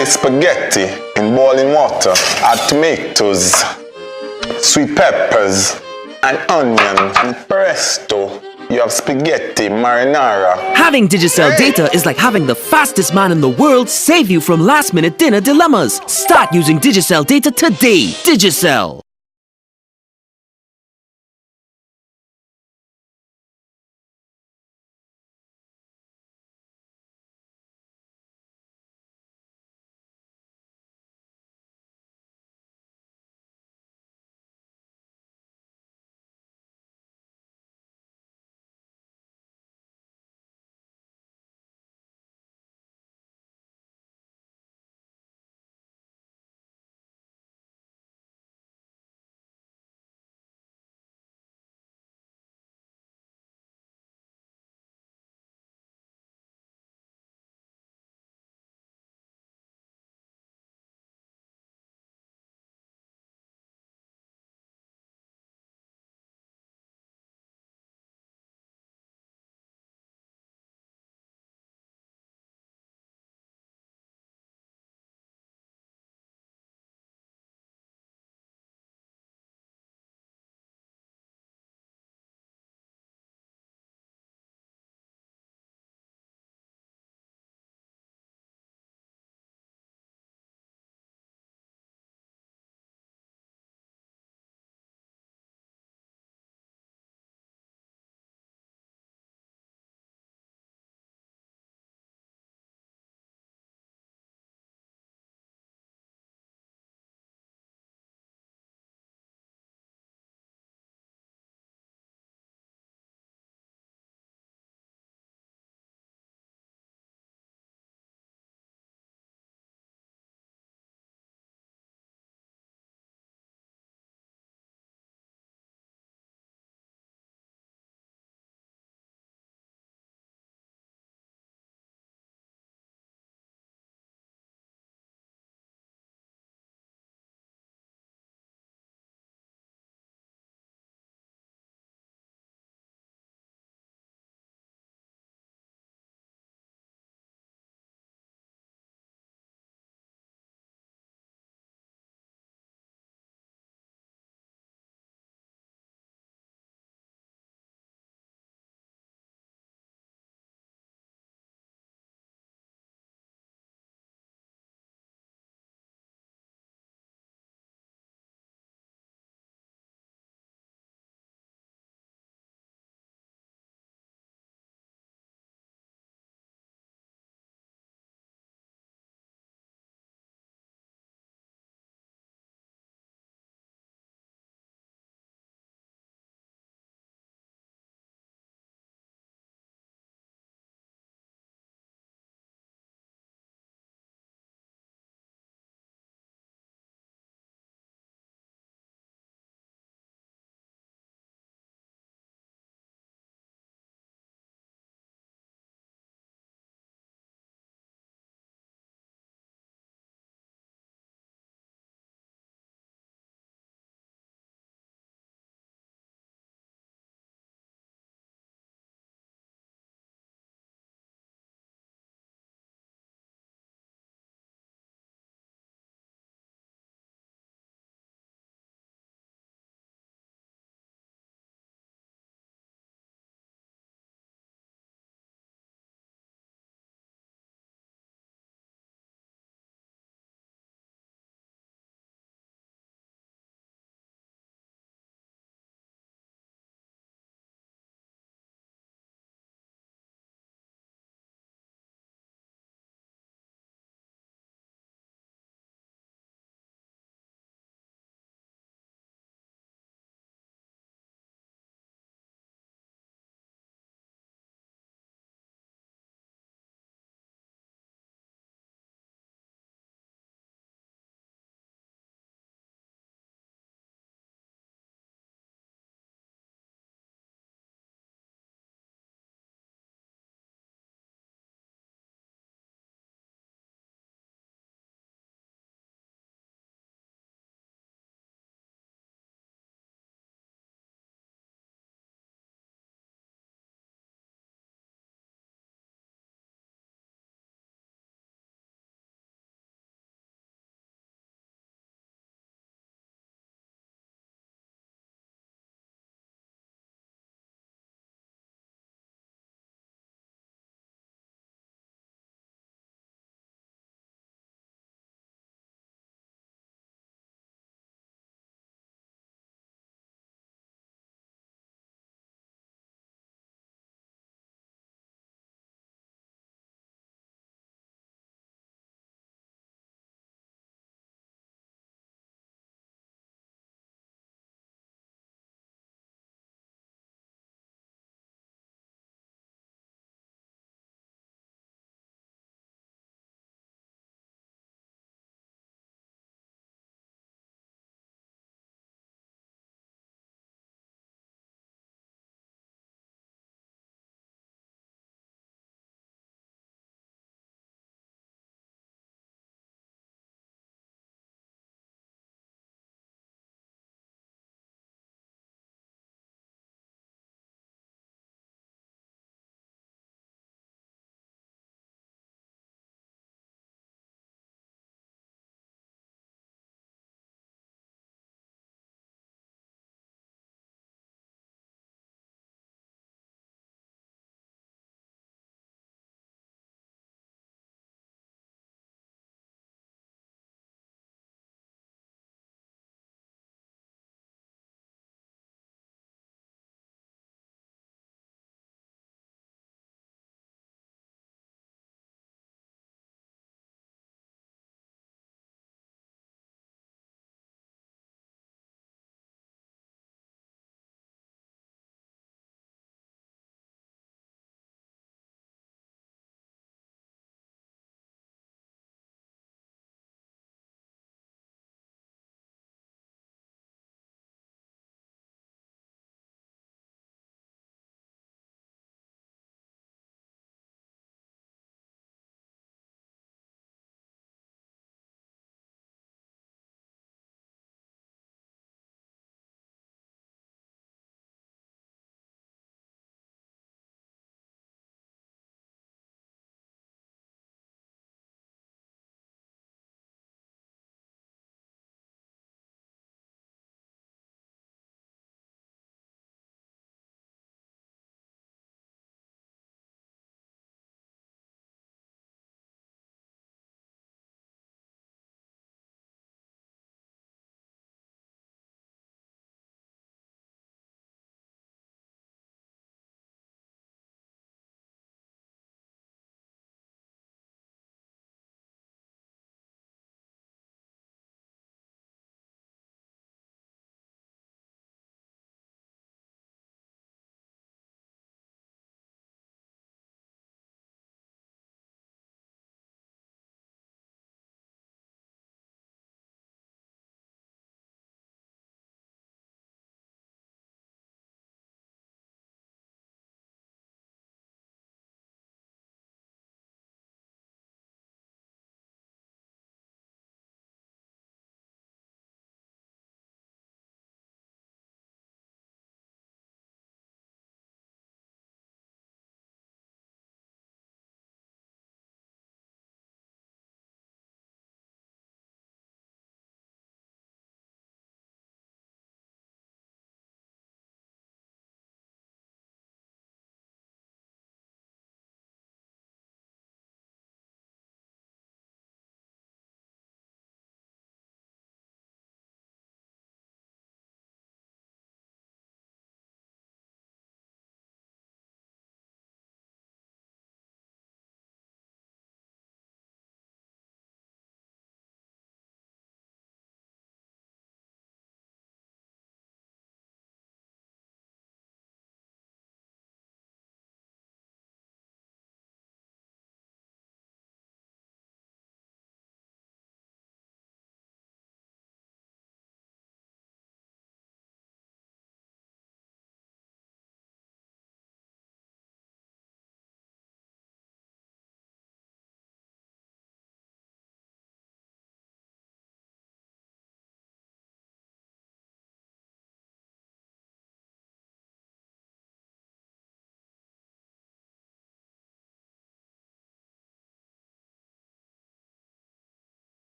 place spaghetti in boiling water, add tomatoes, sweet peppers, and onion, and presto, you have spaghetti marinara. Having Digicel data is like having the fastest man in the world save you from last-minute dinner dilemmas. Start using Digicel data today. Digicel.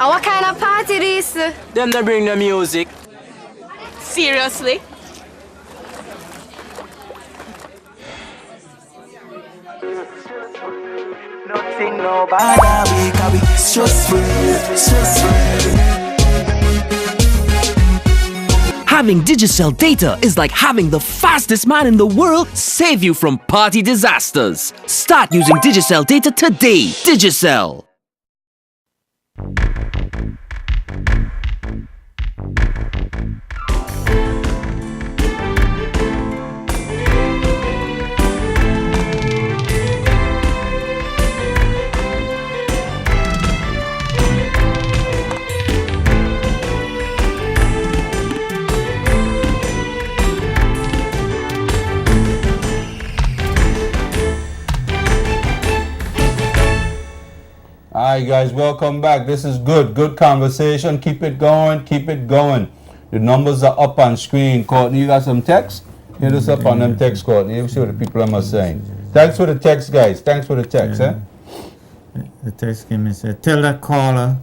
And what kind of party this? Them they bring the music. Seriously? Nothing no bother we, 'cause we stress free. Having Digicel data is like having the fastest man in the world save you from party disasters. Start using Digicel data today. Digicel. Alright guys, welcome back. This is good conversation. Keep it going. The numbers are up on screen. Courtney, you got some text? Hit us up on them text, Courtney. You see what the people are saying. Thanks for the text, guys. Thanks for the text, The text came and said, tell that caller,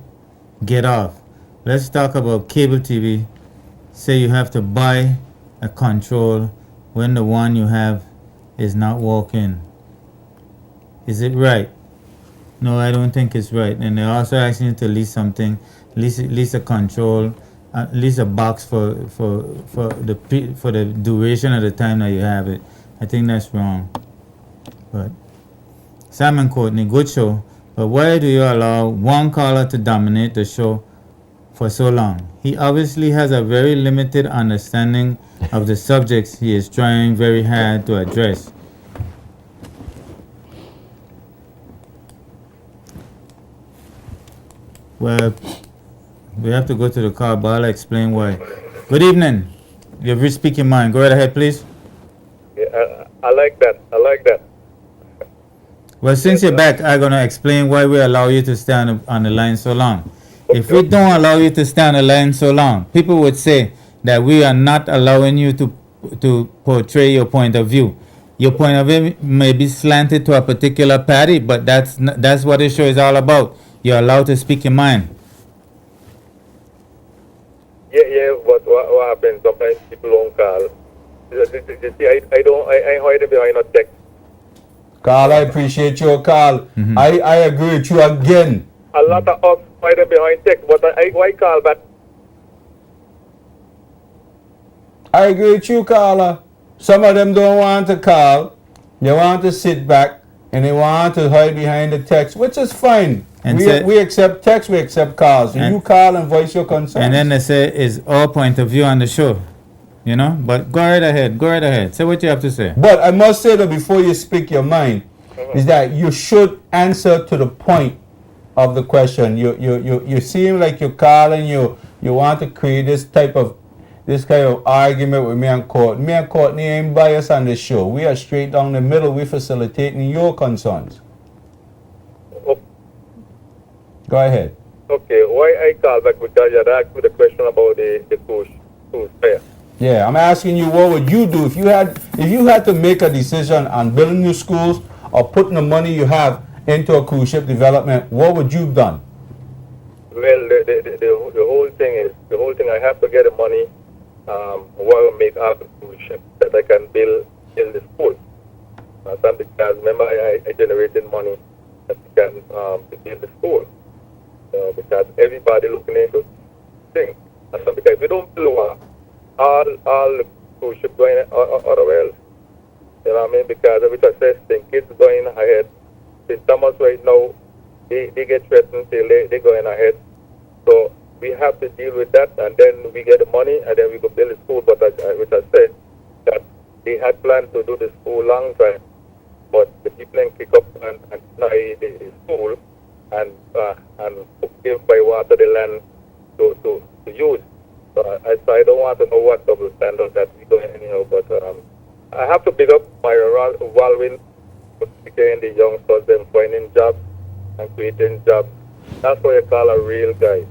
get off. Let's talk about cable TV. Say you have to buy a control when the one you have is not working. Is it right? No, I don't think it's right. And they're also asking you to lease something, lease a control, lease a box for the duration of the time that you have it. I think that's wrong. But Sam and Courtney, good show. But why do you allow one caller to dominate the show for so long? He obviously has a very limited understanding of the subjects he is trying very hard to address. Well, we have to go to the car, but I'll explain why. Good evening. You've reached Speak Your Mind. Go right ahead, please. Yeah, I like that. Well, since you're back, I'm going to explain why we allow you to stay on the line so long. If we don't allow you to stay on the line so long, people would say that we are not allowing you to portray your point of view. Your point of view may be slanted to a particular party, but that's what this show is all about. You're allowed to speak your mind. Yeah, but what happens sometimes people don't call. You see, I hide them behind a text. Carl, I appreciate your call. I agree with you again. A lot of us hide them behind text, but why call back? I agree with you, Carla. Some of them don't want to call. They want to sit back and they want to hide behind the text, which is fine. And we accept text, we accept calls. You call and voice your concerns. And then they say it's our point of view on the show. You know? But go right ahead. Say what you have to say. But I must say that before you speak your mind, is that you should answer to the point of the question. You seem like you're calling, you want to create this kind of argument with me and Courtney. Me and Courtney ain't biased on this show. We are straight down the middle. We're facilitating your concerns. Go ahead. Okay, why I call back? Because you had asked me the question about the cruise fare. Yeah, I'm asking you, what would you do if you had to make a decision on building new schools or putting the money you have into a cruise ship development? What would you have done? Well, the whole thing I have to get the money while I make up the cruise ship that I can build in the school. Because remember I generated money that can build the school. Because everybody looking into things. Because we don't build all the cruise ship going other wells. You know what I mean? Because of the success thing, kids going ahead. In Thomas right now, they get threatened till they're going ahead. So we have to deal with that, and then we get the money, and then we go build the school. But which I said that they had planned to do the school long time, but the people then kick up and deny the school and give by water the land to use. So I don't want to know what double standard that we going anyhow. But I have to pick up my Walwyn, particularly the youngsters, them finding jobs and creating jobs. That's what you call a real guy.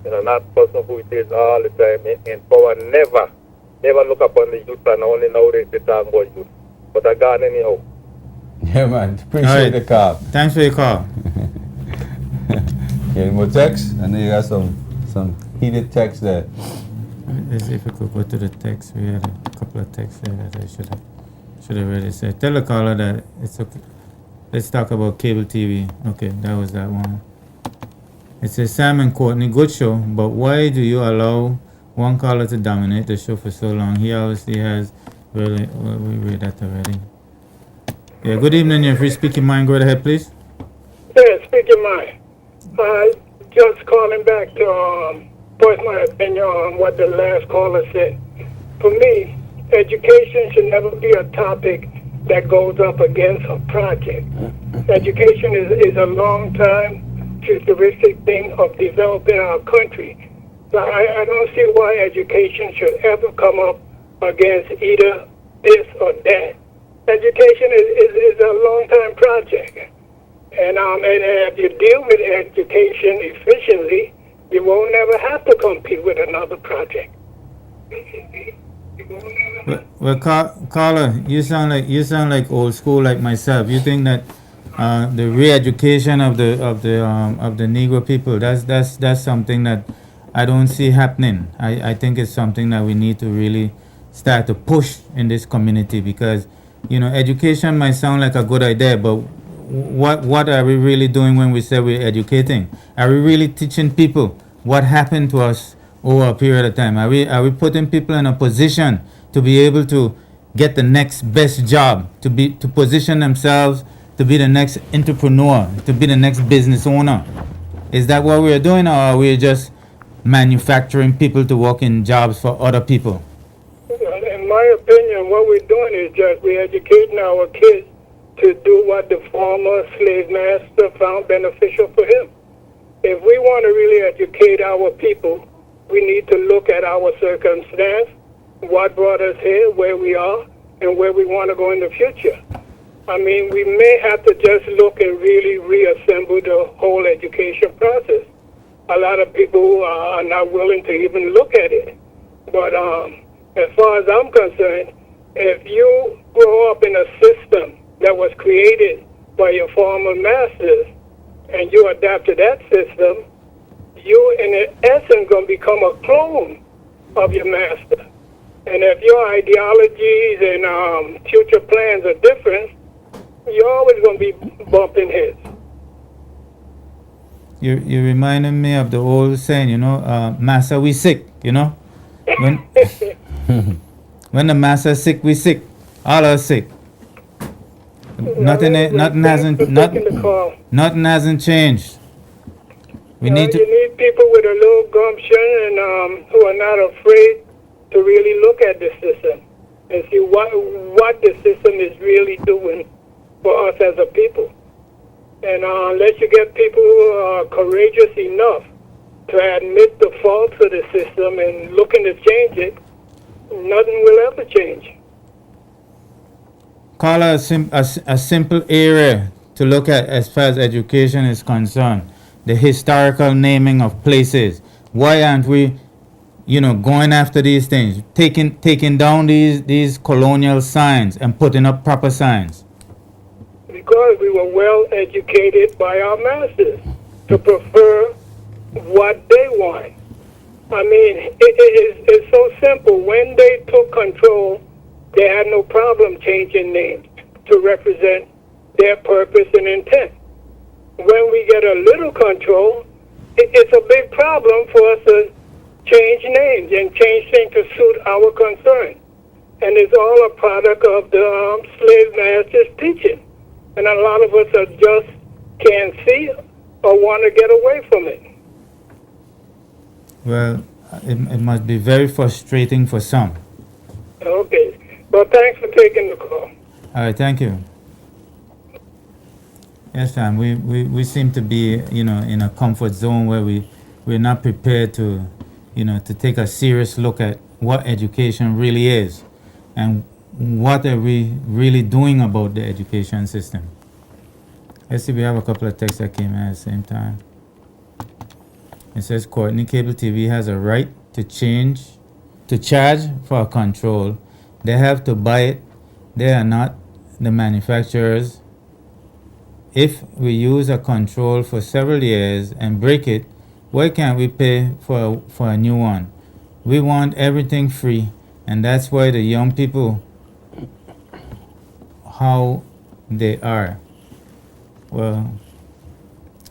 You know, not person who it is all the time in power. Never look upon the youth and only know the talk about youth. But I got anyhow. Yeah, man. Appreciate the call. Thanks for your call. Any more text? I know you got some heated text there. Let's see if we could go to the text. We had a couple of texts there that I should have already said. Tell the caller that it's okay. Let's talk about cable TV. Okay, that was that one. It says, Sam and Courtney, good show, but why do you allow one caller to dominate the show for so long? He obviously has really, well, we read that already. Yeah, good evening, you're free speaking mind. Go ahead, please. Yeah, speaking mind. Just calling back to voice my opinion on what the last caller said. For me, education should never be a topic that goes up against a project. Education is a long time futuristic thing of developing our country. So I don't see why education should ever come up against either this or that. Education is a long-time project. And if you deal with education efficiently, you won't never have to compete with another project. Well, caller, you sound like old school like myself. You think that the re-education of the Negro people, that's something that I don't see happening. I think it's something that we need to really start to push in this community, because education might sound like a good idea, but what are we really doing when we say we're educating? Are we really teaching people what happened to us over a period of time? Are we putting people in a position to be able to get the next best job, to position themselves to be the next entrepreneur, to be the next business owner? Is that what we're doing, or are we just manufacturing people to work in jobs for other people? In my opinion, what we're doing is just we're educating our kids to do what the former slave master found beneficial for him. If we want to really educate our people, we need to look at our circumstance, what brought us here, where we are, and where we want to go in the future. I mean, we may have to just look and really reassemble the whole education process. A lot of people are not willing to even look at it. But as far as I'm concerned, if you grow up in a system that was created by your former masters and you adapt to that system, you in essence going to become a clone of your master. And if your ideologies and future plans are different, you're always going to be bumping heads. You reminded me of the old saying, master, we sick, When the master's sick, we sick. All are sick. Nothing hasn't changed. You need people with a little gumption and who are not afraid to really look at the system and see what the system is really doing for us as a people. And unless you get people who are courageous enough to admit the faults of the system and looking to change it, nothing will ever change. Call a simple area to look at as far as education is concerned. The historical naming of places. Why aren't we, going after these things? Taking down these colonial signs and putting up proper signs? Because we were well educated by our masters to prefer what they want. I mean, it's so simple. When they took control, they had no problem changing names to represent their purpose and intent. When we get a little control, it's a big problem for us to change names and change things to suit our concern. And it's all a product of the slave master's teaching. And a lot of us just can't see or want to get away from it. Well, it must be very frustrating for some. Okay. Well, thanks for taking the call. All right, thank you. Yes, Sam, we seem to be, in a comfort zone where we're not prepared to, to take a serious look at what education really is and what are we really doing about the education system. Let's see, we have a couple of texts that came in at the same time. It says, Courtney, cable TV has a right to charge for control. They have to buy it. They are not the manufacturers. if we use a control for several years and break it, why can't we pay for a new one? We want everything free, and that's why the young people, how they are. Well,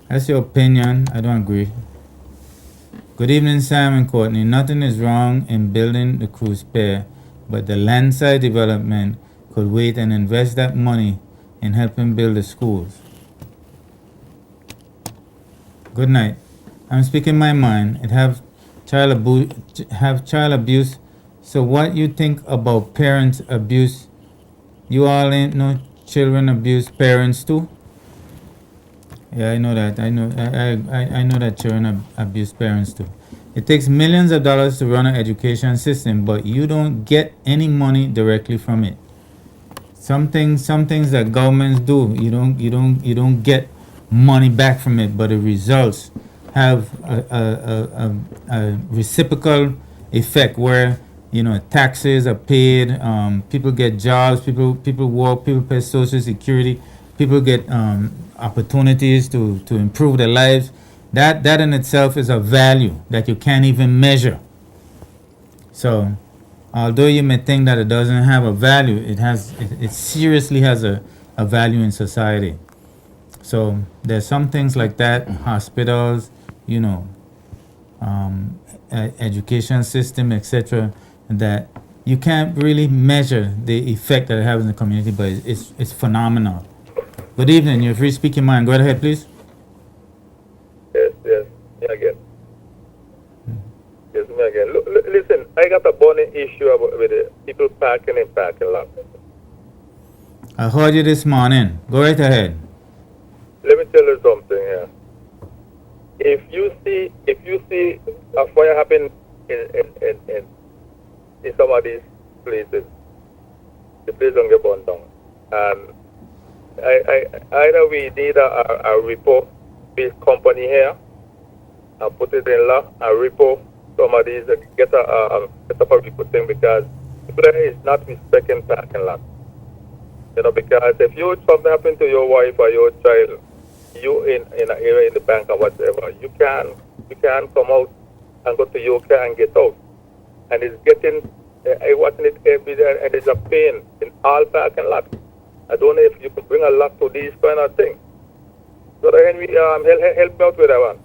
that's your opinion. I don't agree. Good evening, Sam and Courtney. Nothing is wrong in building the cruise pier, but the landside development could wait and invest that money in helping build the schools. Good night. I'm speaking my mind. It have child abuse. So what you think about parents abuse? You all ain't no children abuse parents too? Yeah, I know that. I know that children abuse parents too. It takes millions of dollars to run an education system, but you don't get any money directly from it. Some things that governments do, you don't get money back from it, but the results have a reciprocal effect where taxes are paid, people get jobs, people work, people pay social security, people get opportunities to improve their lives. That in itself is a value that you can't even measure. So although you may think that it doesn't have a value, it seriously has a value in society. So there's some things like that, hospitals, education system, etc., that you can't really measure the effect that it has in the community, but it's phenomenal. Good evening, you're free to speak your mind. Go ahead, please. Yes, me again. Yes, me again. Look, listen, I got a burning issue with the people parking in parking lot. I heard you this morning. Go right ahead. Let me tell you something here. If you see a fire happen in some of these places, the place don't get burned down. And either we need a repo-based company here and put it in law and repo some of these, get a repo thing, because people there is not respecting parking lot. Because if something happen to your wife or your child, you in an area in the bank or whatever, you can come out and go to your car and get out. And it's getting, I watching it every day, and it's a pain in all parking lots. I don't know if you could bring a lot to these kind of things. So Henry, help me out with that one.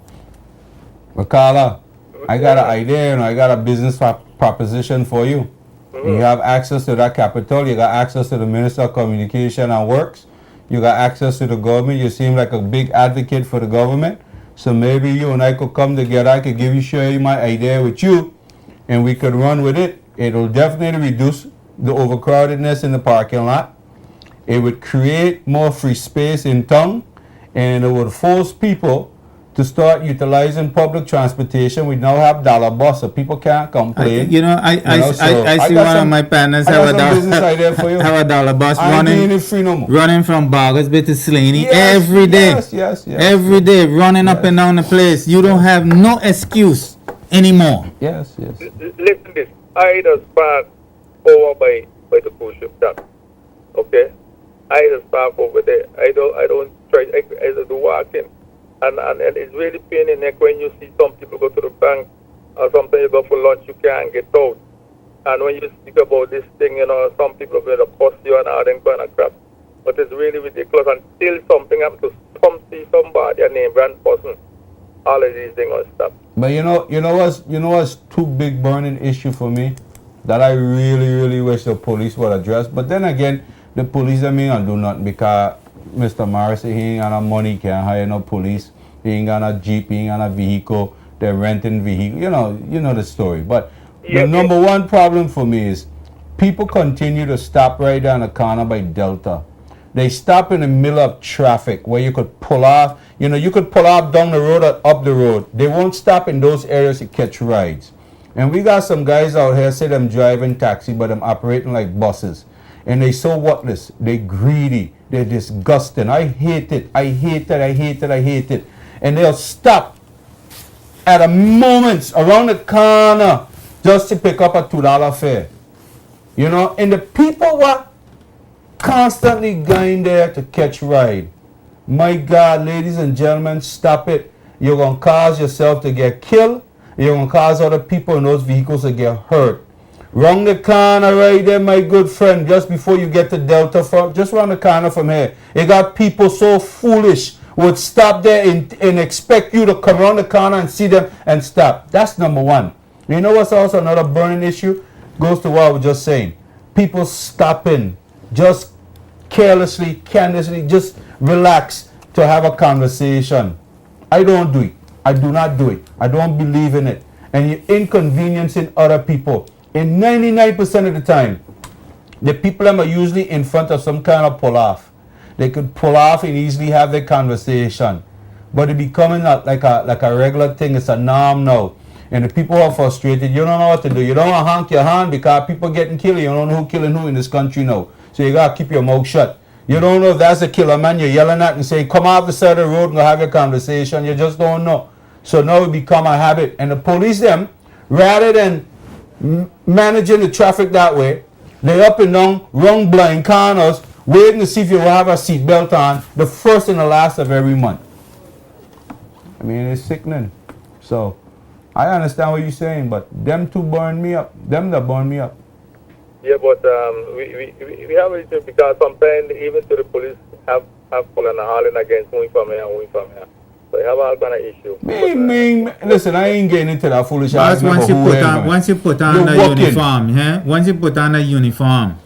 Makala, I got an idea, I got a business proposition for you. Mm-hmm. You have access to that capital, you got access to the Minister of Communication and Works, you got access to the government, you seem like a big advocate for the government. So maybe you and I could come together, I could share you my idea with you, and we could run with it. It will definitely reduce the overcrowdedness in the parking lot. It would create more free space in town, and it would force people to start utilizing public transportation. We now have dollar bus, so people can't complain. I see one of my partners have a dollar bus running from Bargains Bay to Slaney every day. Yes. Every day, running up and down the place. You don't have no excuse anymore. Yes. Listen to this. I just park over by the cruise ship dock. Okay? I just park over there. I don't try. I just do walking. And it's really pain in the neck when you see some people go to the bank or something, you go for lunch, you can't get out. And when you speak about this thing, some people are going to post you and all that kind of crap. But it's really ridiculous until something happens to see somebody, a name brand person. All of these things will stop. But you know what's too big burning issue for me that I really wish the police would address. But then again, the police do nothing because Mr. Morrissey, he ain't got no money, can't hire no police. He ain't got no Jeep, he ain't got no vehicle. They're renting vehicle. You know the story. But the number one problem for me is people continue to stop right down the corner by Delta. They stop in the middle of traffic where you could pull off. You could pull off down the road or up the road. They won't stop in those areas to catch rides. And we got some guys out here say them driving taxi, but them operating like buses. And they so worthless. They greedy. They're disgusting. I hate it. And they'll stop at a moment around the corner just to pick up a $2 fare. And the people were constantly going there to catch ride. My God, ladies and gentlemen, stop it. You're going to cause yourself to get killed. You're going to cause other people in those vehicles to get hurt. Round the corner right there, my good friend, just before you get to Delta, just round the corner from here. You got people so foolish would stop there and expect you to come around the corner and see them and stop. That's number one. You know what's also another burning issue? Goes to what I was just saying. People stopping just carelessly, carelessly, just relax to have a conversation. I don't do it. I do not do it. I don't believe in it. And you're inconveniencing other people. And 99% of the time, the people that are usually in front of some kind of pull off. They could pull off and easily have their conversation. But it becoming like a regular thing. It's a norm now. And the people are frustrated. You don't know what to do. You don't want to honk your hand because people getting killed. You don't know who killing who in this country now. So you got to keep your mouth shut. You don't know if that's a killer man you're yelling at and saying, come off the side of the road and go have your conversation. You just don't know. So now it become a habit. And the police them, rather than managing the traffic that way, they up and down, wrong blind corners, waiting to see if you will have a seatbelt on the first and the last of every month. I mean, it's sickening. So I understand what you're saying, but them two burn me up. Them that burn me up. Yeah, but we have it because sometimes even to the police have pulled and hauling against who from here and who from here. So you have all kind of issue. Listen, I ain't getting into that foolish. Once you put on the uniform, yeah? Once you put on the uniform,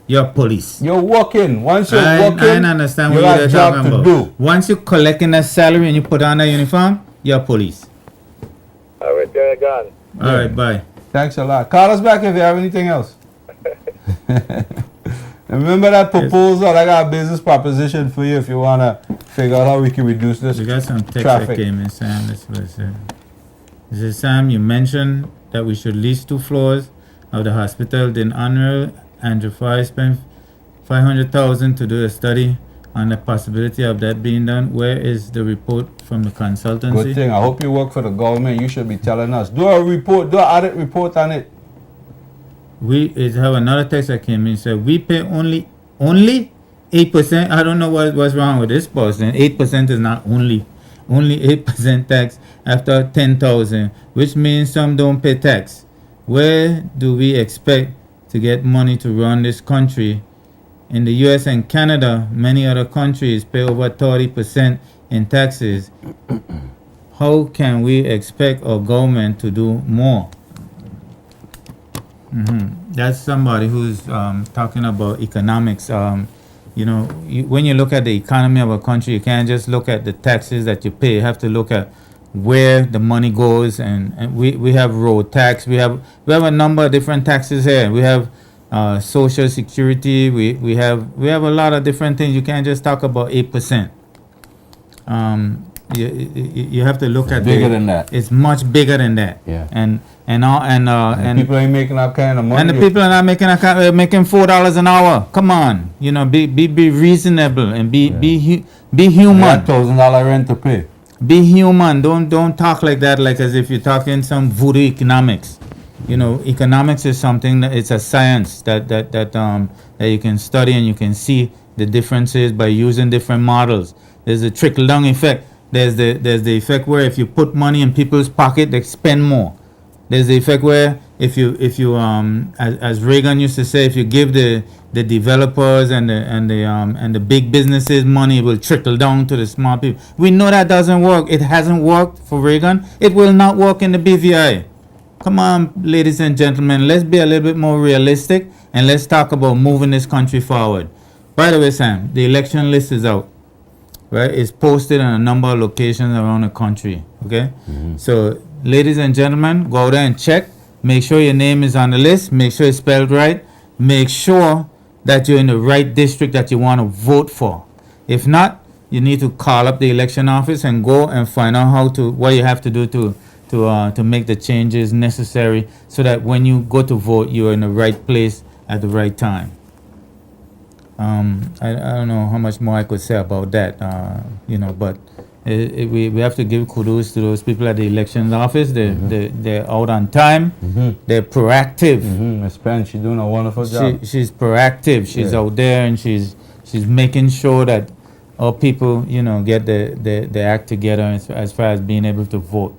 you're police. You're working. Once you're working, I understand what you're talking about. Once you're collecting a salary and you put on the uniform, you're police. All right, they're gone. All right, bye. Thanks a lot. Call us back if you have anything else. Remember that proposal? I got a business proposition for you if you want to figure out how we can reduce this We got some text traffic. that came in, Sam. This was This is Sam. You mentioned that we should lease 2 floors of the hospital. Then Honorable Andrew Fry spent $500,000 to do a study on the possibility of that being done. Where is the report from the consultancy? Good thing. I hope you work for the government. You should be telling us. Do a report. Do an audit report on it. We have another text that came in. Said we pay only 8%. I don't know what's wrong with this person. 8% is not only 8% tax after 10,000, which means some don't pay tax. Where do we expect to get money to run this country? In the U.S. and Canada, many other countries pay over 30% in taxes. How can we expect our government to do more? That's somebody who's talking about economics. When you look at the economy of a country, you can't just look at the taxes that you pay. You have to look at where the money goes, and we have road tax. We have a number of different taxes here. We have social security. We have a lot of different things. You can't just talk about 8%. You have to look at bigger than that. It's much bigger than that. Yeah. And people ain't making that kind of money. And the people are not making making $4 an hour. Come on, be reasonable and be human. $1,000 rent to pay. Be human. Don't talk like that, like as if you're talking some voodoo economics. Economics is something that it's a science that you can study and you can see the differences by using different models. There's a trickle-down effect. There's the effect where if you put money in people's pocket, they spend more. There's the effect where if you as Reagan used to say, if you give the developers and the big businesses money, it will trickle down to the small people. We know that doesn't work. It hasn't worked for Reagan. It will not work in the BVI. Come on, ladies and gentlemen, let's be a little bit more realistic and let's talk about moving this country forward. By the way, Sam, the election list is out. Right, it's posted in a number of locations around the country. Okay, so ladies and gentlemen, go there and check. Make sure your name is on the list. Make sure it's spelled right. Make sure that you're in the right district that you want to vote for. If not, you need to call up the election office and go and find out what you have to do to make the changes necessary, so that when you go to vote, you're in the right place at the right time. I don't know how much more I could say about that, but we have to give kudos to those people at the elections office. They're out on time. They're proactive. Ms. Penn, she's doing a wonderful job. She's proactive. She's out there and she's making sure that our people, get the act together as far as being able to vote.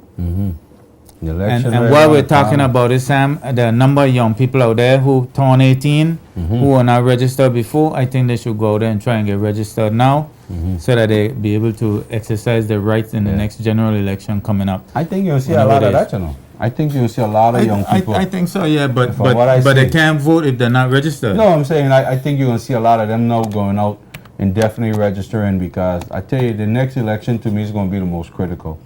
The election And right while around we're the talking corner. about it, Sam, there are a number of young people out there who turned 18, who are not registered before. I think they should go out there and try and get registered now, so that they be able to exercise their rights in the next general election coming up. I think you'll see a Whenever lot it of is. that, you know. I think you'll see a lot of young people. I think so, yeah, but From what I they see. can't vote if they're not registered. No, I'm saying I think you're gonna see a lot of them now going out and definitely registering, because I tell you, the next election to me is gonna be the most critical.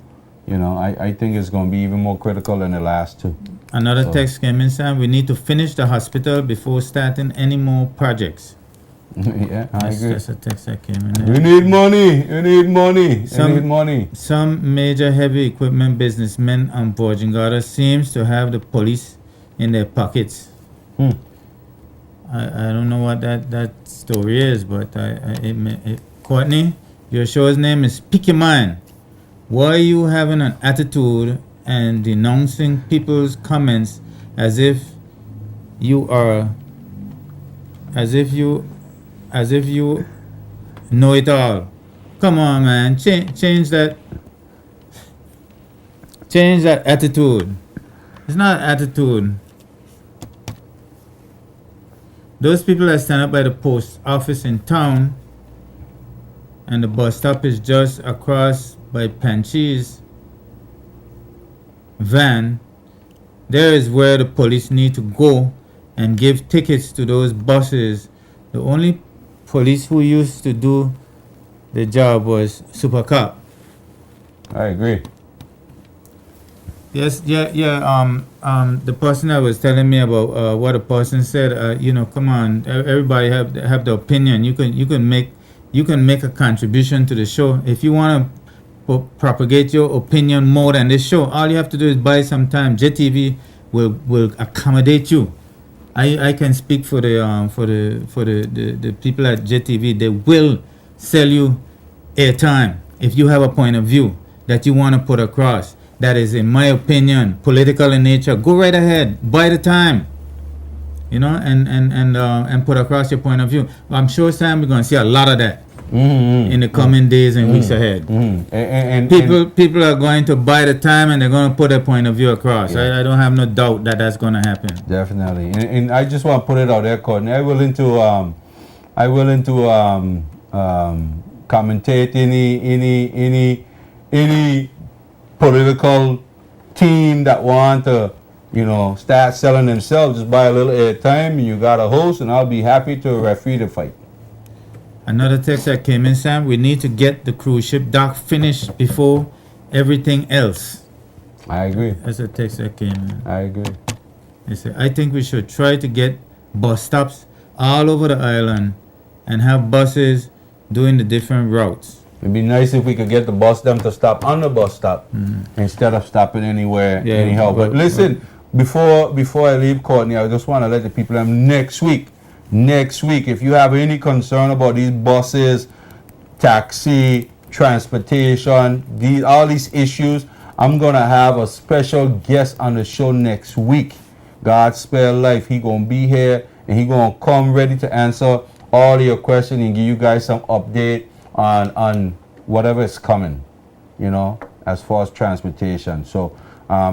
I think it's gonna be even more critical than the last two. Another text came in, Sam. We need to finish the hospital before starting any more projects. Yeah, I agree. That's a text that came in. We need money. We need money. Some- We need money. Some major heavy equipment businessmen on Borgingada seems to have the police in their pockets. I don't know what that story is, but Courtney, your show's name is Pick Your Mind. Why are you having an attitude and denouncing people's comments as if you know it all? Come on, man. Change that attitude. It's not attitude. Those people that stand up by the post office in town and the bus stop is just across by Panchi's van, there is where the police need to go and give tickets to those buses. The only police who used to do the job was Super Cop. I agree. Yes, yeah. The person that was telling me about what a person said, come on, everybody have the opinion. You can make a contribution to the show. If you want to propagate your opinion more than this show, all you have to do is buy some time. JTV will accommodate you. I can speak for the people at JTV. They will sell you airtime if you have a point of view that you want to put across. That is, in my opinion, political in nature. Go right ahead, buy the time, and put across your point of view. I'm sure, Sam, we're going to see a lot of that in the coming days and weeks ahead. And People are going to buy the time and they're going to put their point of view across. I don't have no doubt that that's going to happen. Definitely, and I just want to put it out there, Courtney. I willing to commentate any political team that want to, start selling themselves. Just buy a little airtime and you got a host, and I'll be happy to referee the fight. Another text that came in, Sam. We need to get the cruise ship dock finished before everything else. I agree. That's a text that came in. I agree. They say, I think we should try to get bus stops all over the island and have buses doing the different routes. It'd be nice if we could get the bus them to stop on the bus stop instead of stopping anywhere anyhow. But listen, before I leave, Courtney, I just want to let the people know next week, if you have any concern about these buses, taxi, transportation, all these issues, I'm gonna have a special guest on the show next week. God spare life. He gonna be here and he gonna come ready to answer all your questions and give you guys some update on whatever is coming, as far as transportation. So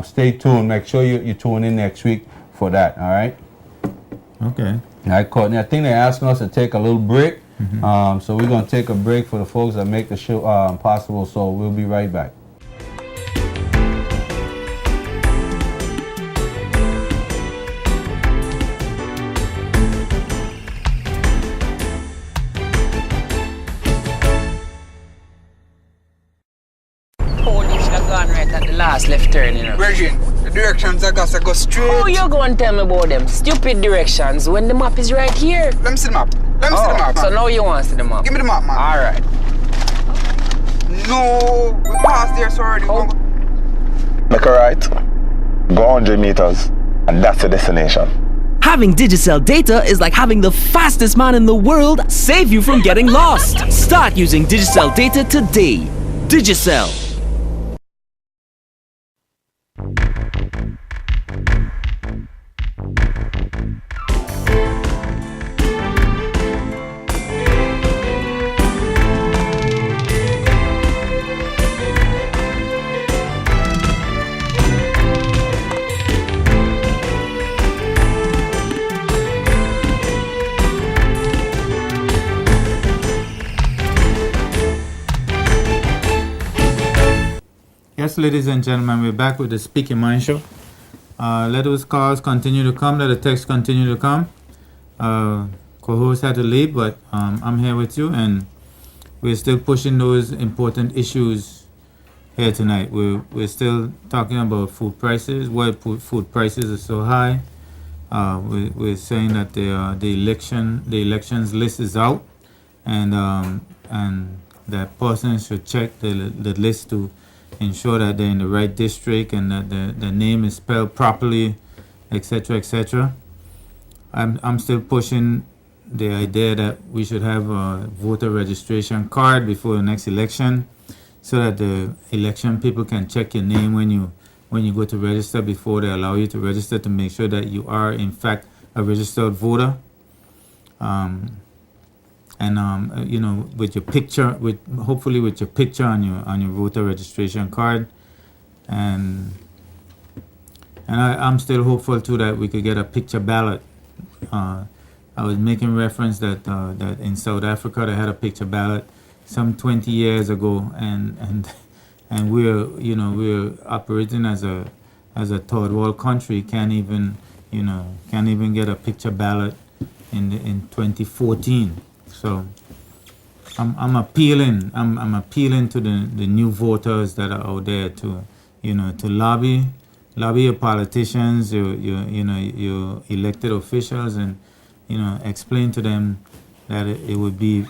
stay tuned. Make sure you tune in next week for that. All right. Okay. All right, Courtney. I think they're asking us to take a little break. So we're gonna take a break for the folks that make the show possible. So we'll be right back. Police should have gone right at the last left turn, Virgin, the directions I got to go straight. Oh, you go and tell me about them stupid directions when the map is right here. Let me see the map. Let me see the map, man. So now you want to see the map? Give me the map, man. Alright. No, we passed there so already. Oh. Make a right, go 100 meters, and that's the destination. Having Digicel data is like having the fastest man in the world save you from getting lost. Start using Digicel data today. Digicel. Yes, ladies and gentlemen, we're back with the Speak Your Mind show. Let those calls continue to come. Let the texts continue to come. Co-host had to leave, but I'm here with you, and we're still pushing those important issues here tonight. We're still talking about food prices, why food prices are so high. We're saying that the elections list is out, and that person should check the list to ensure that they're in the right district and that the name is spelled properly, etc., etc. I'm still pushing the idea that we should have a voter registration card before the next election, so that the election people can check your name when you go to register before they allow you to register, to make sure that you are in fact a registered voter. With your picture, hopefully with your picture on your voter registration card, and I'm still hopeful too that we could get a picture ballot. I was making reference that in South Africa they had a picture ballot some 20 years ago, and we're operating as a third world country, can't even get a picture ballot in 2014. So I'm appealing to the new voters that are out there to lobby your politicians, your elected officials, and explain to them that it would be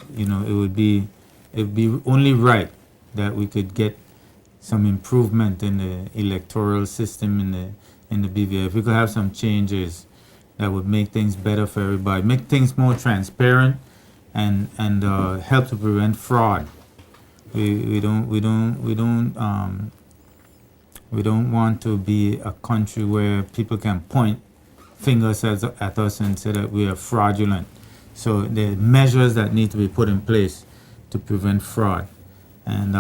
only right that we could get some improvement in the electoral system in the BVI. If we could have some changes that would make things better for everybody, make things more transparent, and help to prevent fraud. We don't want to be a country where people can point fingers at us and say that we are fraudulent. So there are measures that need to be put in place to prevent fraud. And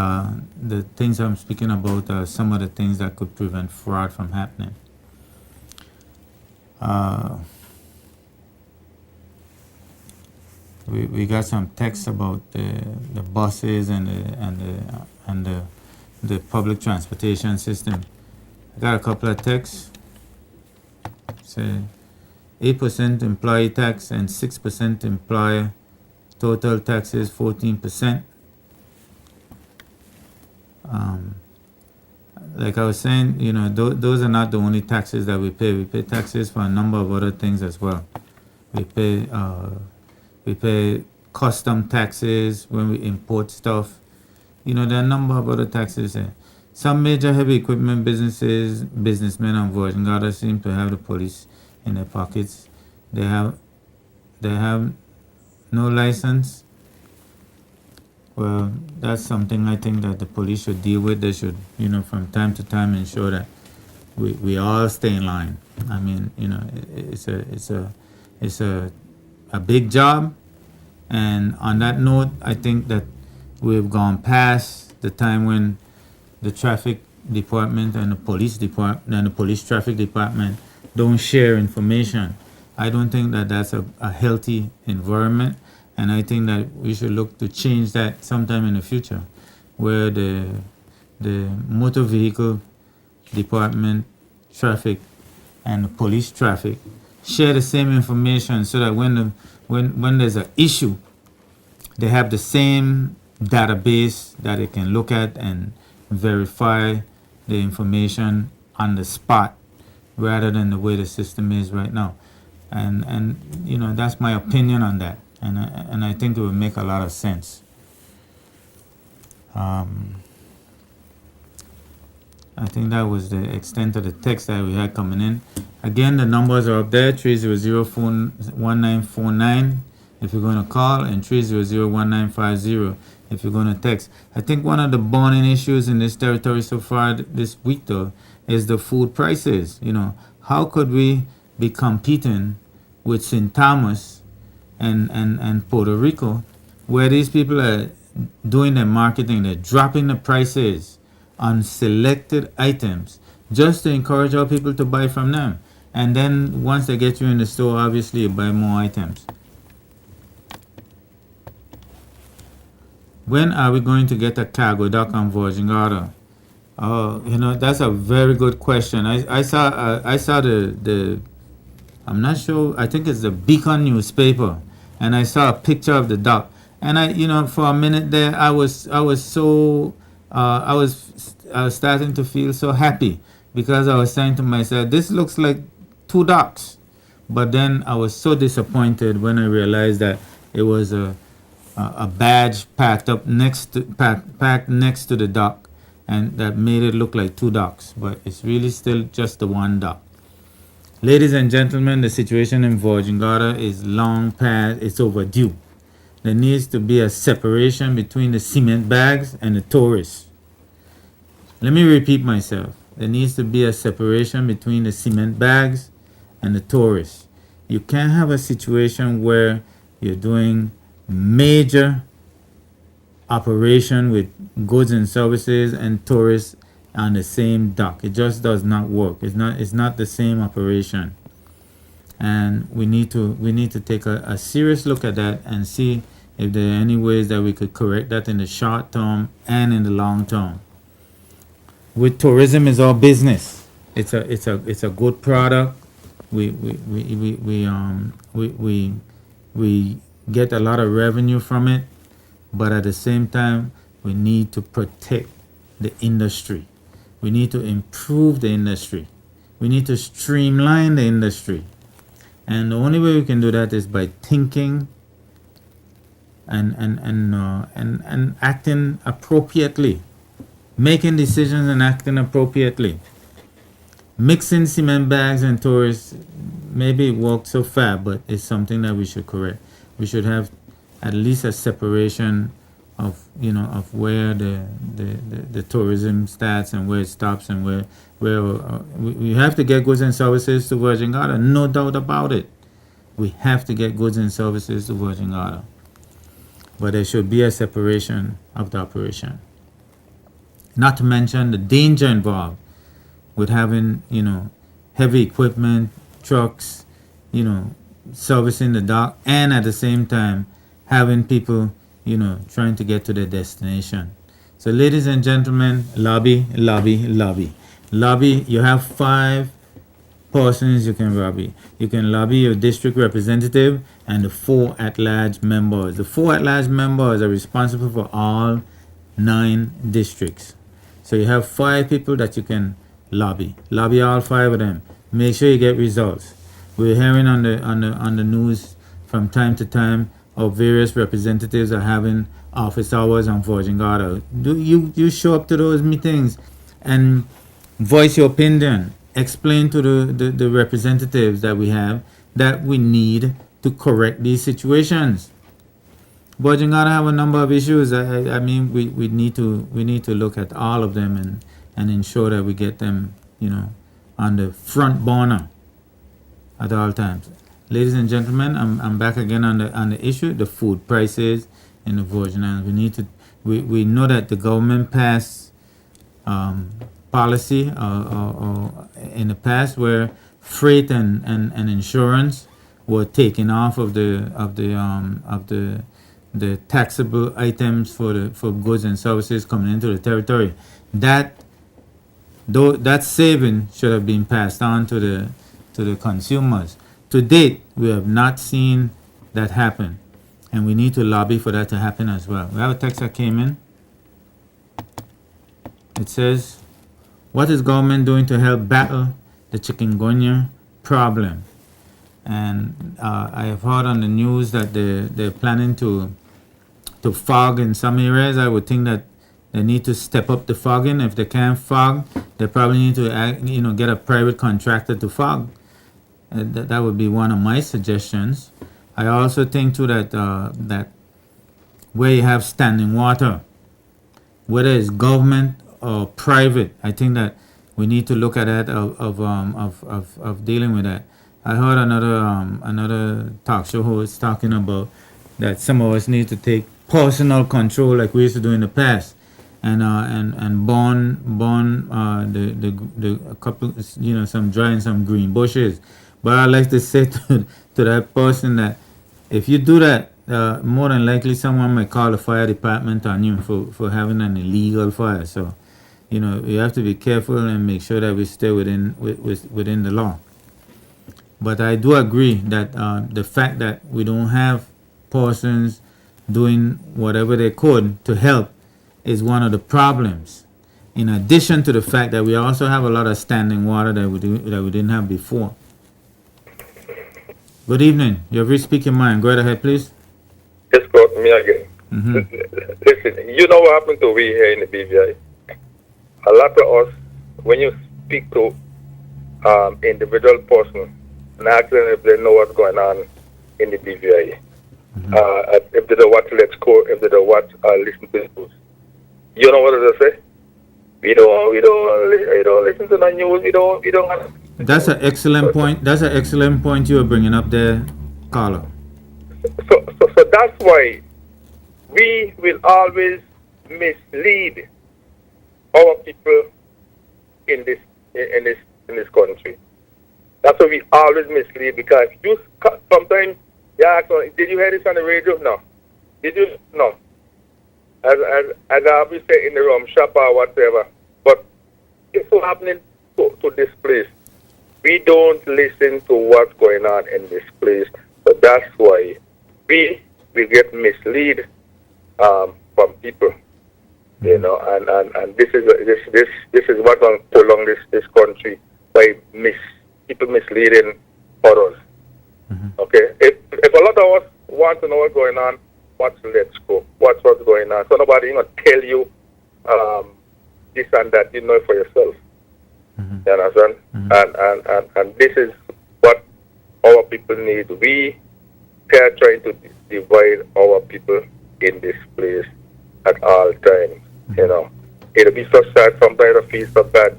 the things I'm speaking about are some of the things that could prevent fraud from happening. We got some text about the buses and the public transportation system. I got a couple of texts. Say 8% employee tax and 6% employer. Total taxes 14%. Like I was saying, those are not the only taxes that we pay. We pay taxes for a number of other things as well. We pay custom taxes when we import stuff. There are a number of other taxes there. Some major heavy equipment businessmen on Virgin Gorda seem to have the police in their pockets. They have no license. Well, that's something I think that the police should deal with. They should, from time to time ensure that we all stay in line. I mean, it's a big job. And on that note, I think that we've gone past the time when the traffic department and the police department and the police traffic department don't share information. I don't think that that's a healthy environment, and I think that we should look to change that sometime in the future, where the motor vehicle department traffic and the police traffic share the same information, so that when there's an issue, they have the same database that they can look at and verify the information on the spot, rather than the way the system is right now. And that's my opinion on that, and I think it would make a lot of sense. I think that was the extent of the text that we had coming in. Again, the numbers are up there: 300-1949 if you're going to call, and 300-1950 if you're going to text. I think one of the burning issues in this territory so far this week, though, is the food prices. How could we be competing with St. Thomas and Puerto Rico, where these people are doing their marketing, they're dropping the prices on selected items just to encourage our people to buy from them. And then once they get you in the store, obviously you buy more items. When are we going to get a cargo dock on Virgin Gorda? Oh, that's a very good question. I saw the I'm not sure. I think it's the Beacon newspaper, and I saw a picture of the dock. And for a minute there, I was starting to feel so happy because I was saying to myself, this looks like two docks. But then I was so disappointed when I realized that it was a badge packed next to the dock, and that made it look like two docks. But it's really still just the one dock. Ladies and gentlemen, the situation in Virgin Gorda is long past, it's overdue. There needs to be a separation between the cement bags and the tourists. Let me repeat myself. There needs to be a separation between the cement bags and the tourists. You can't have a situation where you're doing major operation with goods and services and tourists on the same dock. It just does not work. It's not the same operation. And we need to take a serious look at that and see if there are any ways that we could correct that in the short term and in the long term. With tourism is our business. It's a good product. We get a lot of revenue from it, but at the same time we need to protect the industry. We need to improve the industry. We need to streamline the industry. And the only way we can do that is by thinking and acting appropriately. Making decisions and acting appropriately. Mixing cement bags and tourists, maybe it worked so far, but it's something that we should correct. We should have at least a separation of where the tourism starts and where it stops, and where we have to get goods and services to Virgin Gorda, no doubt about it. We have to get goods and services to Virgin Gorda, but there should be a separation of the operation. Not to mention the danger involved with having heavy equipment, trucks, servicing the dock, and at the same time having people trying to get to their destination. So ladies and gentlemen, lobby. You have 5 persons you can lobby. You can lobby your district representative and the 4 at-large members. The 4 at-large members are responsible for all 9 districts. So you have 5 people that you can lobby. Lobby all 5 of them. Make sure you get results. We're hearing on the news from time to time of various representatives are having office hours on Virgin Gorda. You show up to those meetings and voice your opinion. Explain to the representatives that we have that we need to correct these situations. Virgin Gorda have a number of issues. I mean, we need to look at all of them and ensure that we get them, on the front burner at all times. Ladies and gentlemen, I'm back again on the issue, the food prices in the Virgin Islands. We know that the government passed policy or in the past where freight and insurance were taken off of the taxable items for goods and services coming into the territory. That saving should have been passed on to the consumers. To date, we have not seen that happen, and we need to lobby for that to happen as well. We have a text that came in. It says, what is government doing to help battle the chikungunya problem? And I have heard on the news that they're planning to fog in some areas. I would think that they need to step up the fogging. If they can't fog, they probably need to get a private contractor to fog. That would be one of my suggestions. I also think too that where you have standing water, whether it's government or private, I think that we need to look at that of dealing with that. I heard another talk show host talking about that some of us need to take personal control like we used to do in the past, and burn a couple, some dry and some green bushes. But I like to say to that person that if you do that, more than likely someone might call the fire department on you for having an illegal fire. So you have to be careful and make sure that we stay within the law. But I do agree that the fact that we don't have persons doing whatever they could to help is one of the problems. In addition to the fact that we also have a lot of standing water that we didn't have before. Good evening. You have reached Speak Your Mind. Go right ahead, please. Just got me again. Listen, you know what happened to we here in the BVI? A lot of us, when you speak to individual person and ask them if they know what's going on in the BVI, if they don't watch Let's Go, if they don't watch listen to the news, you know what they say? We don't listen to the news. We don't. That's an excellent point. That's an excellent point you are bringing up there, Carla. So that's why we will always mislead our people in this country. That's why we always mislead, because you sometimes you ask, did you hear this on the radio? No. Did you? No. As I always say in the rum shop or whatever. But it's so happening to this place. We don't listen to what's going on in this place. So that's why we get misled from people. You know, and this is what will prolong this country by people misleading others. Okay? If a lot of us want to know what's going on, Let's Go. What's going on? So nobody gonna tell you this and that. You know it for yourself. You understand? And this is what our people need. We are trying to divide our people in this place at all times. You know, it'll be so sad. Sometimes I feel so bad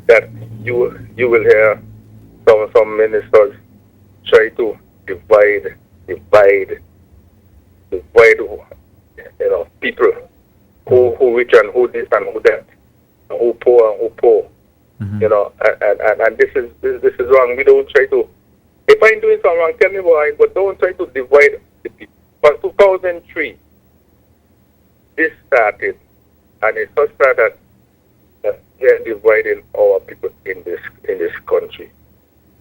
that you will hear some ministers try to divide. You know, people who rich and who this and who that, who poor and who poor. You know, and this is wrong. We don't try to. If I'm doing something wrong, tell me why. But don't try to divide the people. But 2003, this started, and it's so sad that we are dividing our people in this country.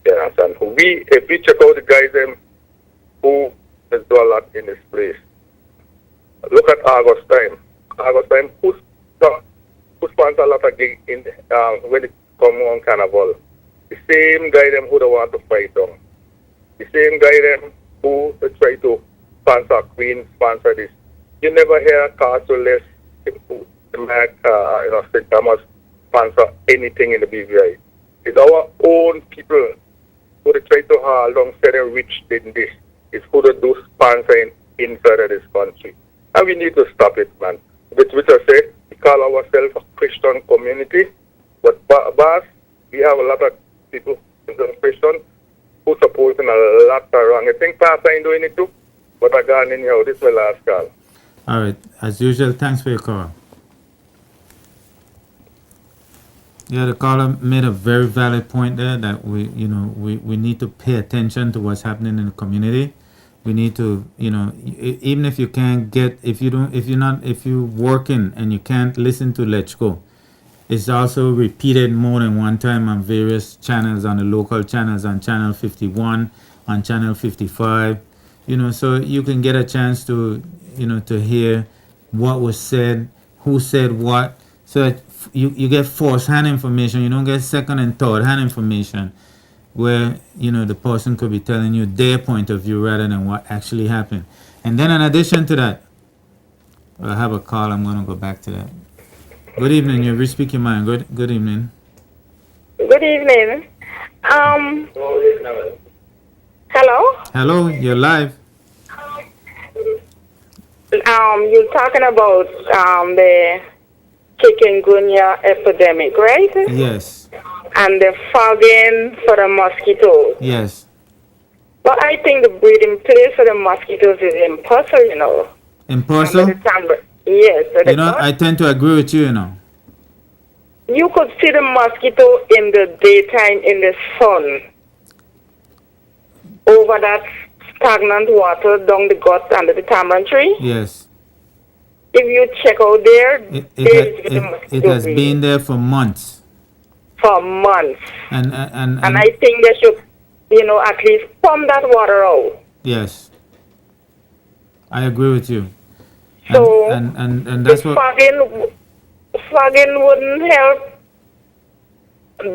You understand? If we check out the guys who has done a lot in this place. Look at August time. Who sponsor a lot of gigs in when it come on Carnival? The same guy them who don't want to fight down. The same guy them who try to sponsor Queen, sponsor this. You never hear Castle Less, St. Thomas sponsor anything in the BVI. It's our own people who they try to haul down, say they're rich in this. It's who they do sponsoring inside of this country. And we need to stop it, man. Which I say, we call ourselves a Christian community, but boss, we have a lot of people in the Christian who supporting a lot of wrong. I think Pastor ain't doing it too, but I got in here. This is my last call. All right. As usual, thanks for your call. Yeah, the caller made a very valid point there that we need to pay attention to what's happening in the community. We need to, even if you can't if you're working and you can't listen to Let's Go, it's also repeated more than one time on various channels, on the local channels, on channel 51, on channel 55, so you can get a chance to, to hear what was said, who said what, so that you get first-hand information. You don't get second and third-hand information where, the person could be telling you their point of view rather than what actually happened. And then in addition to that, I have a call. I'm going to go back to that. Good evening. You've reached Speak Your Mind. Good evening. Good evening. Hello? Hello, you're live. You're talking about the chikungunya epidemic, right? Yes. And the fogging for the mosquitoes. Yes. But I think the breeding place for the mosquitoes is in Purcell, In Purcell? Yes. I tend to agree with you, You could see the mosquito in the daytime in the sun. Over that stagnant water down the gut under the tamarind tree. Yes. if you check out there, It has been there for months. For months. And I think they should, at least pump that water out. yes, I agree with you. So And that's what. Fogging wouldn't help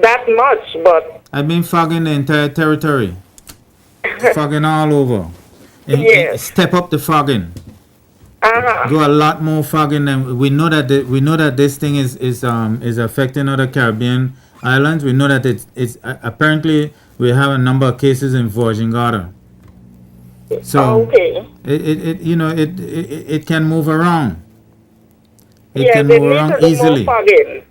that much, but I've been fogging the entire territory. Fogging all over. Yes. Step up the fogging. Uh-huh. Do a lot more fogging than we know that this thing is affecting other Caribbean islands. We know that it's apparently we have a number of cases in Vojingada. So okay. it can move around. It Yeah, can they move need around to do easily. more fogging.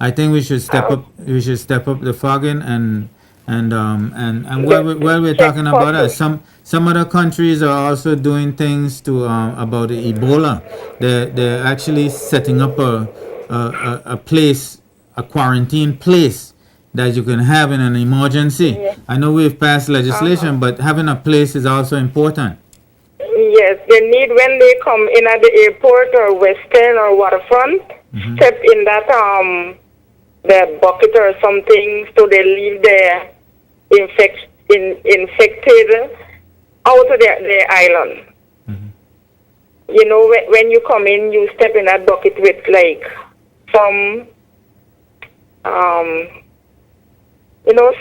I think we should step up. We should step up the fogging and while we're talking about that, some other countries are also doing things to about the Ebola. They're actually setting up a place, a quarantine place that you can have in an emergency. Yeah. I know we've passed legislation, but having a place is also important. Yes, they need when they come in at the airport or Western or waterfront, step in that their bucket or something, so they leave their infected out of their island. When you come in, you step in that bucket with like some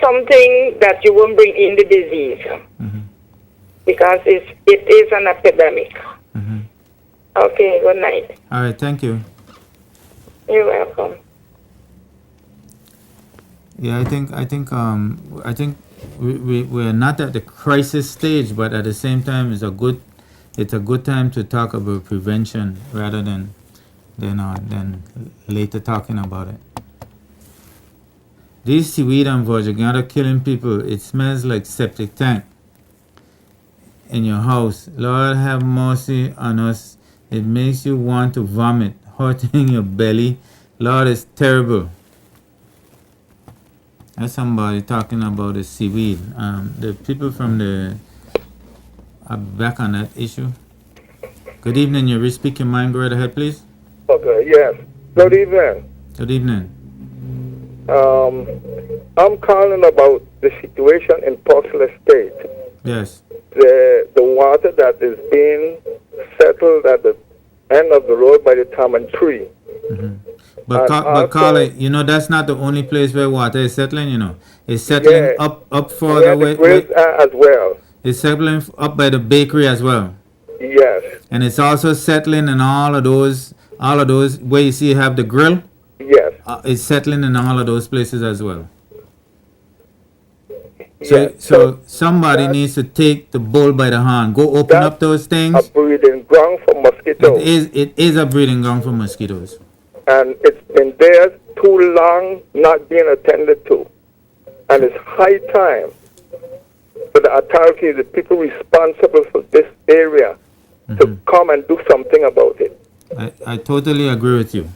something that you won't bring in the disease. Because it is an epidemic. Okay, good night. All right, thank you. You're welcome. Yeah, I think we're not at the crisis stage, but at the same time, it's a good time to talk about prevention rather than later talking about it. These seaweed and Vojingada are killing people. It smells like septic tank in your house. Lord have mercy on us. It makes you want to vomit, hurting your belly. Lord, it's terrible. That's somebody talking about the seaweed. The people from are back on that issue. Good evening. You speak your mind. Go right ahead, please. Okay, yes. Good evening. Good evening. I'm calling about the situation in Portland State. Yes. The water that is being settled at the end of the road by the Taman Tree. But Carly, that's not the only place where water is settling. It's settling up further away. As well. It's settling up by the bakery as well. Yes. And it's also settling in all of those where you see you have the grill. Yes. It's settling in all of those places as well. So somebody needs to take the bull by the horn. Go open up those things. A breeding ground for mosquitoes. It is a breeding ground for mosquitoes. And it's been there too long, not being attended to. And it's high time for the authorities, the people responsible for this area, to come and do something about it. I totally agree with you.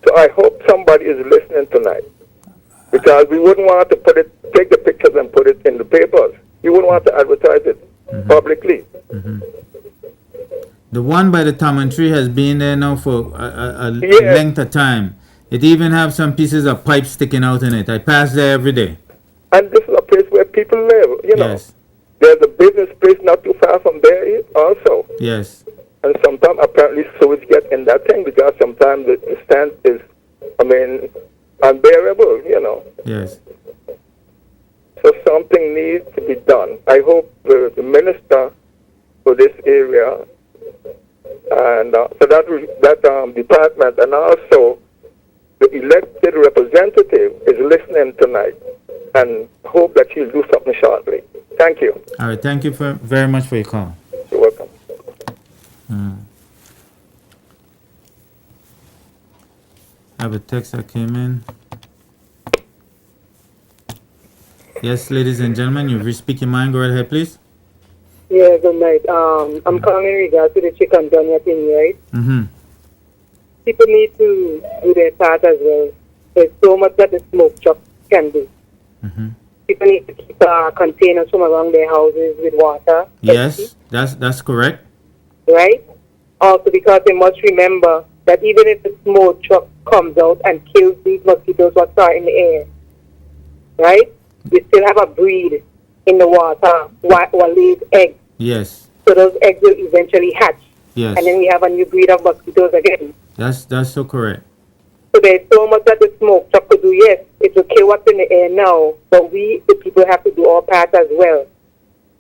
So I hope somebody is listening tonight. Because we wouldn't want to take the pictures and put it in the papers. We wouldn't want to advertise it publicly. The one by the Taman Tree has been there now for a length of time. It even have some pieces of pipe sticking out in it. I pass there every day. And this is a place where people live, Yes. There's a business place not too far from there also. Yes. And sometimes apparently sewage gets in that thing because sometimes the stand is, unbearable, Yes. So something needs to be done. I hope the minister for this area and for that department and also the elected representative is listening tonight and hope that she'll do something shortly. Thank you. All right. Thank you very much for your call. You're welcome. I have a text that came in. Yes, ladies and gentlemen, you've speak your mind. Go right ahead, please. Yeah, good night. I'm calling in regards to the chicken donut thing, right? People need to do their part as well. There's so much that the smoke truck can do. People need to keep containers from around their houses with water. Yes, that's correct. Right? Also because they must remember that even if the smoke truck comes out and kills these mosquitoes that are in the air, right? You still have a breed in the water what lays eggs. Yes. So those eggs will eventually hatch. Yes. And then we have a new breed of mosquitoes again. That's so correct. So there's so much that the smoke truck could do. Yes, it will kill what's in the air now, but we, the people, have to do our part as well.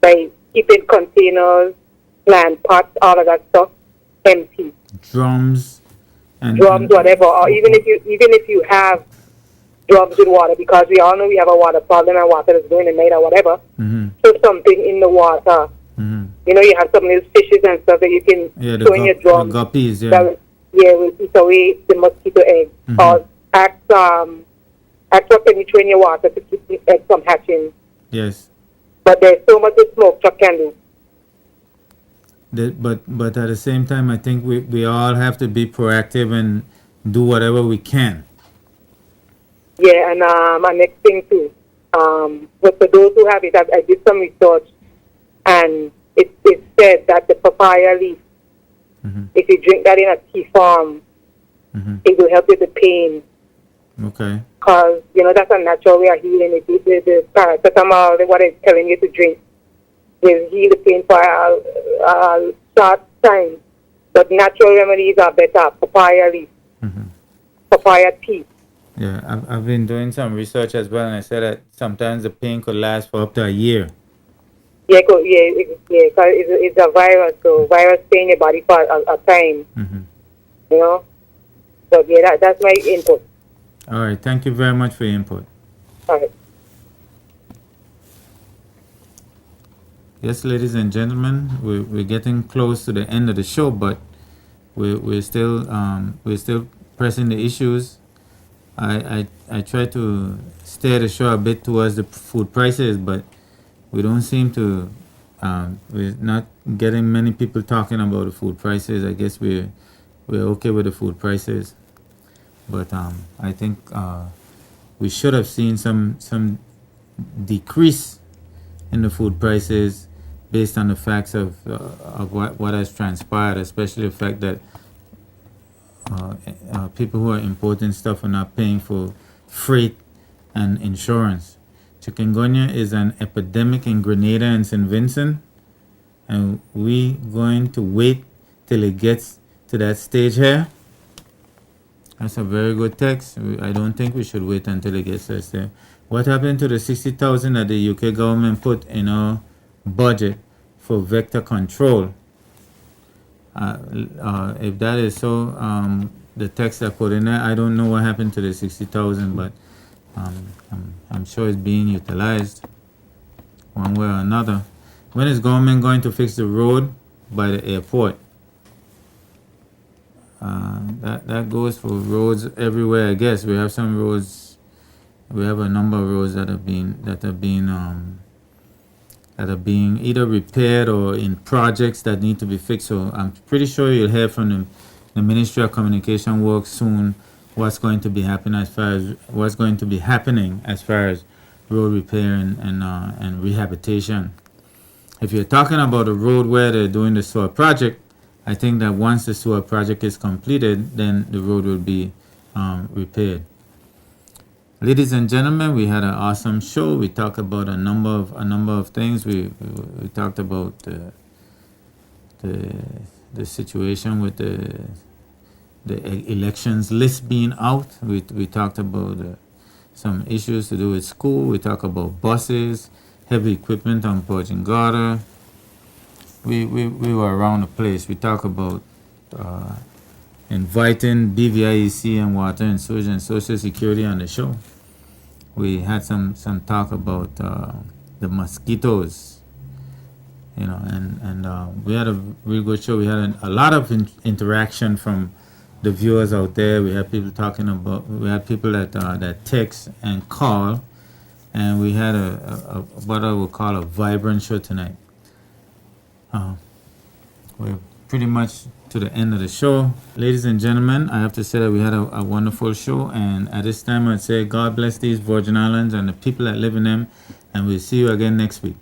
By keeping containers, plant pots, all of that stuff empty. Drums and Whatever. Or even if you have drums with water, because we all know we have a water problem and water is going in the night or whatever. Put something in the water. You know, you have some little fishes and stuff that you can throw in your drum. The guppies, yeah. That will eat away the mosquito eggs. Or ask what can you throw in your water to keep the eggs from hatching. Yes. But there's so much the smoke truck can do. But at the same time, I think we all have to be proactive and do whatever we can. Yeah, and my next thing too, but for those who have it, I did some research, and it said that the papaya leaf, if you drink that in a tea form, it will help with the pain. Okay. Because, you know, that's a natural way of healing it. The paracetamol, what it's telling you to drink, will heal the pain for a short time. But natural remedies are better. Papaya leaf, papaya tea. Yeah, I've been doing some research as well, and I said that sometimes the pain could last for up to a year. Yeah, because it's a virus, so virus stay in your body for a time. You know? So, yeah, that's my input. All right, thank you very much for your input. All right. Yes, ladies and gentlemen, we're getting close to the end of the show, but we're still pressing the issues. I try to steer the show a bit towards the food prices, but we don't seem to. We're not getting many people talking about the food prices. I guess we're okay with the food prices, but I think we should have seen some decrease in the food prices based on the facts of what has transpired, especially the fact that people who are importing stuff are not paying for freight and insurance. Chikungunya is an epidemic in Grenada and St. Vincent, and we going to wait till it gets to that stage here. That's a very good text. I don't think we should wait until it gets to that stage. What happened to the 60,000 that the UK government put in our budget for vector control? If that is so, the text I put in there, I don't know what happened to the 60,000, but I'm sure it's being utilized one way or another. When is government going to fix the road by the airport? That goes for roads everywhere. I guess we have some roads. We have a number of roads that are being either repaired or in projects that need to be fixed. So I'm pretty sure you'll hear from the Ministry of Communication work soon what's going to be happening as far as road repair and rehabilitation. If you're talking about a road where they're doing the sewer project, I think that once the sewer project is completed, then the road will be repaired. Ladies and gentlemen, we had an awesome show. We talked about a number of things. We talked about the situation with the elections list being out. We talked about some issues to do with school. We talked about buses, heavy equipment on Port Garter. We were around the place. We talked about inviting BVIEC and Water and Sewage and Social Security on the show. We had some talk about the mosquitoes, you know, and we had a really good show. We had a lot of interaction from the viewers out there. We had people we had people that text and call, and we had a what I would call a vibrant show tonight. We're pretty much to the end of the show. Ladies and gentlemen, I have to say that we had a wonderful show, and at this time I'd say God bless these Virgin Islands and the people that live in them, and we'll see you again next week.